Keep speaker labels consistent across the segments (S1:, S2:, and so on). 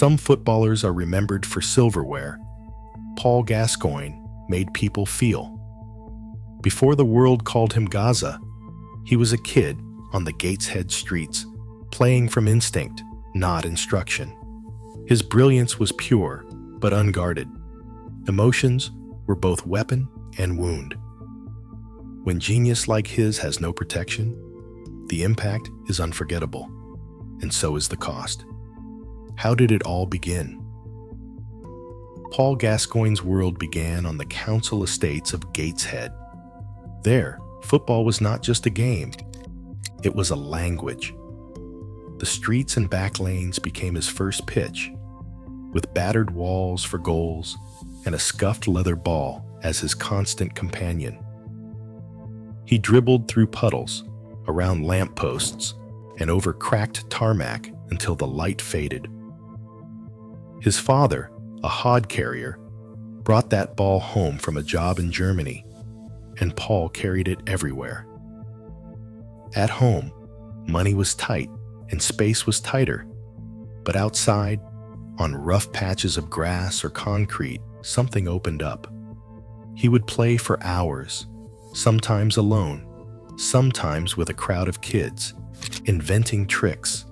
S1: Some footballers are remembered for silverware. Paul Gascoigne made people feel. Before the world called him Gazza, he was a kid on the Gateshead streets, playing from instinct, not instruction. His brilliance was pure, but unguarded. Emotions were both weapon and wound. When genius like his has no protection, the impact is unforgettable, and so is the cost. How did it all begin? Paul Gascoigne's world began on the council estates of Gateshead. There, football was not just a game, it was a language. The streets and back lanes became his first pitch, with battered walls for goals and a scuffed leather ball as his constant companion. He dribbled through puddles, around lampposts, and over cracked tarmac until the light faded. His father, a hod carrier, brought that ball home from a job in Germany, and Paul carried it everywhere. At home, money was tight and space was tighter, but outside, on rough patches of grass or concrete, something opened up. He would play for hours, sometimes alone, sometimes with a crowd of kids, inventing tricks,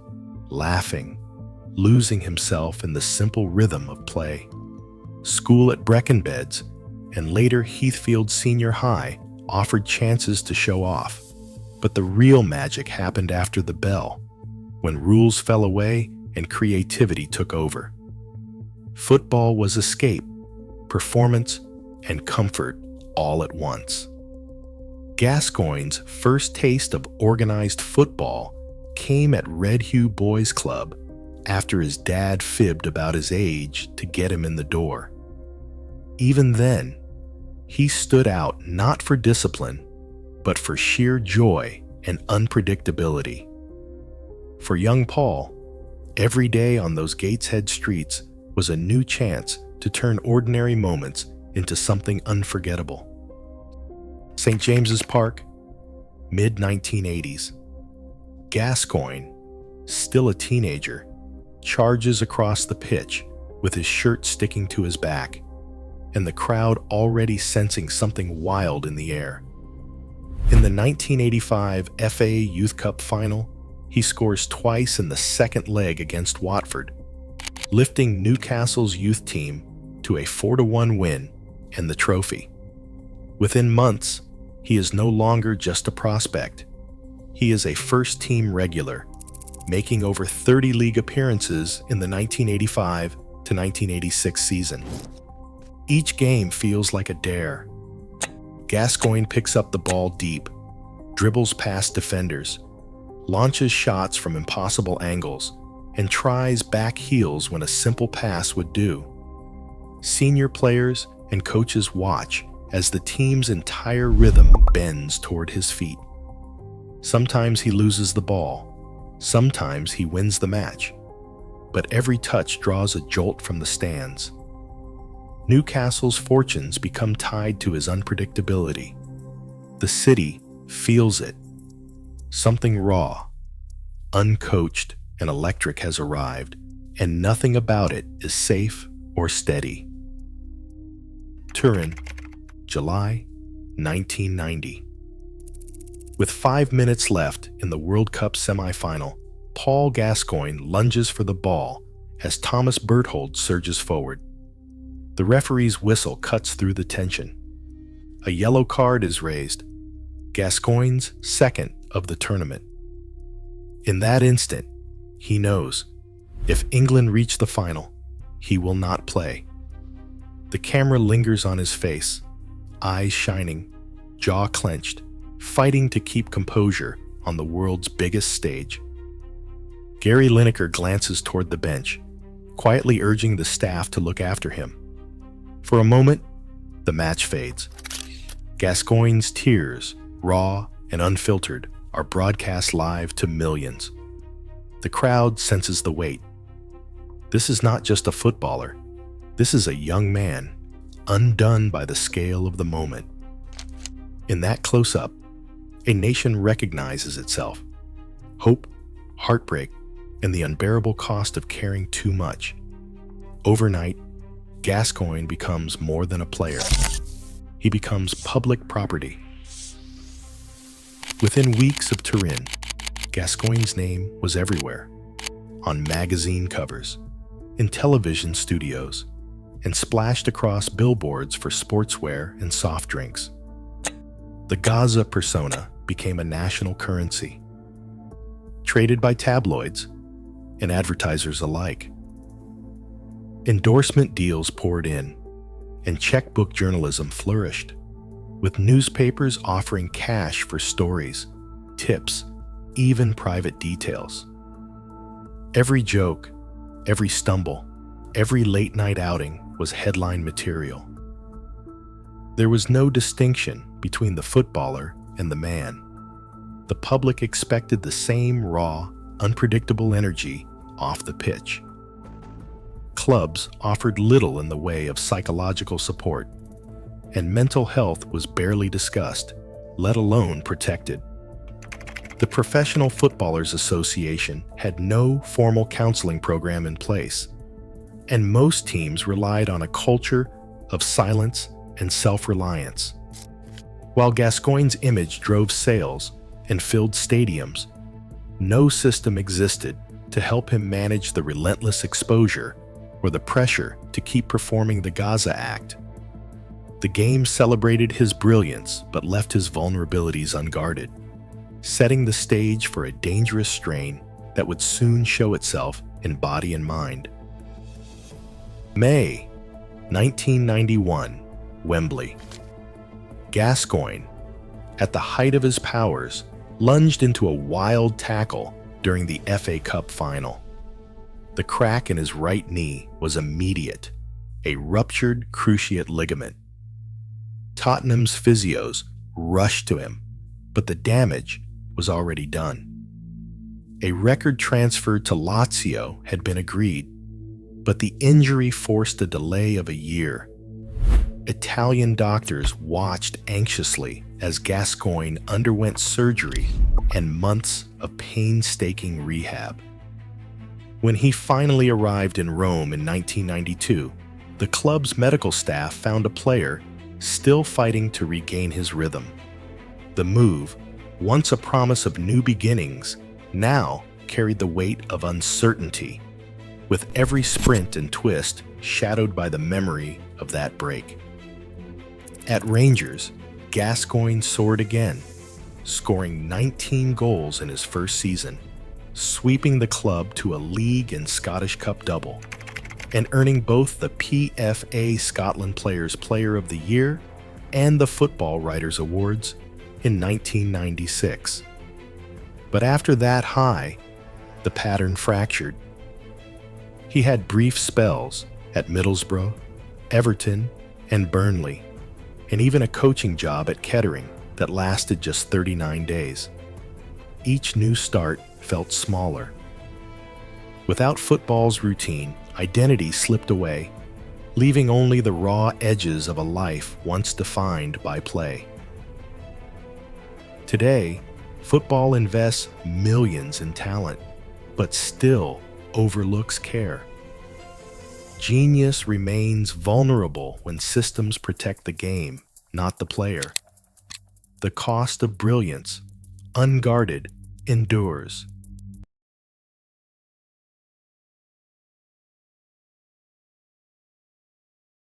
S1: laughing, losing himself in the simple rhythm of play. School at Breckenbeds and later Heathfield Senior High offered chances to show off, but the real magic happened after the bell, when rules fell away and creativity took over. Football was escape, performance, and comfort all at once. Gascoigne's first taste of organized football came at Red Hugh Boys Club after his dad fibbed about his age to get him in the door. Even then, he stood out not for discipline, but for sheer joy and unpredictability. For young Paul, every day on those Gateshead streets was a new chance to turn ordinary moments into something unforgettable. St. James's Park, mid-1980s. Gascoigne, still a teenager, charges across the pitch with his shirt sticking to his back, and the crowd already sensing something wild in the air. In the 1985 FA Youth Cup final, he scores twice in the second leg against Watford, lifting Newcastle's youth team to a 4-1 win and the trophy. Within months, he is no longer just a prospect. He is a first-team regular, making over 30 league appearances in the 1985 to 1986 season. Each game feels like a dare. Gascoigne picks up the ball deep, dribbles past defenders, launches shots from impossible angles, and tries back heels when a simple pass would do. Senior players and coaches watch as the team's entire rhythm bends toward his feet. Sometimes he loses the ball, sometimes he wins the match, but every touch draws a jolt from the stands. Newcastle's fortunes become tied to his unpredictability. The city feels it. Something raw, uncoached, and electric has arrived, and nothing about it is safe or steady. Turin, July 1990. With 5 minutes left in the World Cup semi-final, Paul Gascoigne lunges for the ball as Thomas Berthold surges forward. The referee's whistle cuts through the tension. A yellow card is raised, Gascoigne's second of the tournament. In that instant, he knows, if England reach the final, he will not play. The camera lingers on his face, eyes shining, jaw clenched, fighting to keep composure on the world's biggest stage. Gary Lineker glances toward the bench, quietly urging the staff to look after him. For a moment, the match fades. Gascoigne's tears, raw and unfiltered, are broadcast live to millions. The crowd senses the weight. This is not just a footballer. This is a young man, undone by the scale of the moment. In that close-up, a nation recognizes itself. Hope, heartbreak, and the unbearable cost of caring too much. Overnight, Gascoigne becomes more than a player. He becomes public property. Within weeks of Turin, Gascoigne's name was everywhere, on magazine covers, in television studios, and splashed across billboards for sportswear and soft drinks. The Gazza persona became a national currency, traded by tabloids and advertisers alike. Endorsement deals poured in, and checkbook journalism flourished, with newspapers offering cash for stories, tips, even private details. Every joke, every stumble, every late-night outing was headline material. There was no distinction between the footballer and the man. The public expected the same raw, unpredictable energy off the pitch. Clubs offered little in the way of psychological support, and mental health was barely discussed, let alone protected. The Professional Footballers Association had no formal counseling program in place, and most teams relied on a culture of silence and self-reliance. While Gascoigne's image drove sales and filled stadiums, no system existed to help him manage the relentless exposure or the pressure to keep performing the Gazza act. The game celebrated his brilliance but left his vulnerabilities unguarded, setting the stage for a dangerous strain that would soon show itself in body and mind. May 1991, Wembley. Gascoigne, at the height of his powers, lunged into a wild tackle during the FA Cup final. The crack in his right knee was immediate, a ruptured cruciate ligament. Tottenham's physios rushed to him, but the damage was already done. A record transfer to Lazio had been agreed, but the injury forced a delay of a year. Italian doctors watched anxiously as Gascoigne underwent surgery and months of painstaking rehab. When he finally arrived in Rome in 1992, the club's medical staff found a player still fighting to regain his rhythm. The move, once a promise of new beginnings, now carried the weight of uncertainty, with every sprint and twist shadowed by the memory of that break. At Rangers, Gascoigne soared again, scoring 19 goals in his first season, sweeping the club to a League and Scottish Cup double, and earning both the PFA Scotland Players Player of the Year and the Football Writers Awards in 1996. But after that high, the pattern fractured. He had brief spells at Middlesbrough, Everton, and Burnley, and even a coaching job at Kettering that lasted just 39 days. Each new start felt smaller. Without football's routine, identity slipped away, leaving only the raw edges of a life once defined by play. Today, football invests millions in talent, but still overlooks care. Genius remains vulnerable when systems protect the game, not the player. The cost of brilliance, unguarded, endures.